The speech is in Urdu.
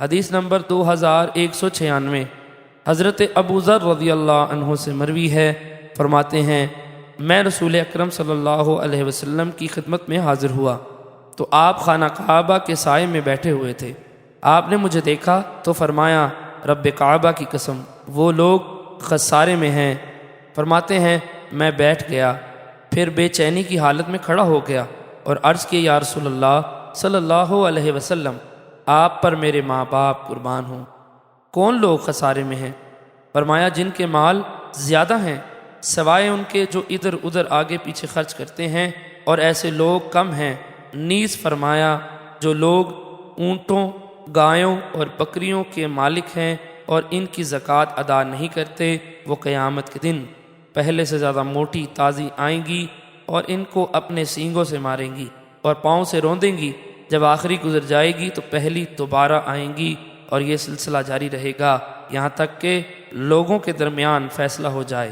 حدیث نمبر 2196۔ حضرت ابو ذر رضی اللہ عنہ سے مروی ہے، فرماتے ہیں میں رسول اکرم صلی اللہ علیہ وسلم کی خدمت میں حاضر ہوا تو آپ خانہ کعبہ کے سائے میں بیٹھے ہوئے تھے۔ آپ نے مجھے دیکھا تو فرمایا رب کعبہ کی قسم وہ لوگ خسارے میں ہیں۔ فرماتے ہیں میں بیٹھ گیا، پھر بے چینی کی حالت میں کھڑا ہو گیا اور عرض کیا یا رسول اللہ صلی اللہ علیہ وسلم آپ پر میرے ماں باپ قربان ہوں، کون لوگ خسارے میں ہیں؟ فرمایا جن کے مال زیادہ ہیں سوائے ان کے جو ادھر ادھر آگے پیچھے خرچ کرتے ہیں، اور ایسے لوگ کم ہیں۔ نیز فرمایا جو لوگ اونٹوں، گایوں اور بکریوں کے مالک ہیں اور ان کی زکوٰۃ ادا نہیں کرتے، وہ قیامت کے دن پہلے سے زیادہ موٹی تازی آئیں گی اور ان کو اپنے سینگوں سے ماریں گی اور پاؤں سے روندیں گی۔ جب آخری گزر جائے گی تو پہلی دوبارہ آئیں گی، اور یہ سلسلہ جاری رہے گا یہاں تک کہ لوگوں کے درمیان فیصلہ ہو جائے۔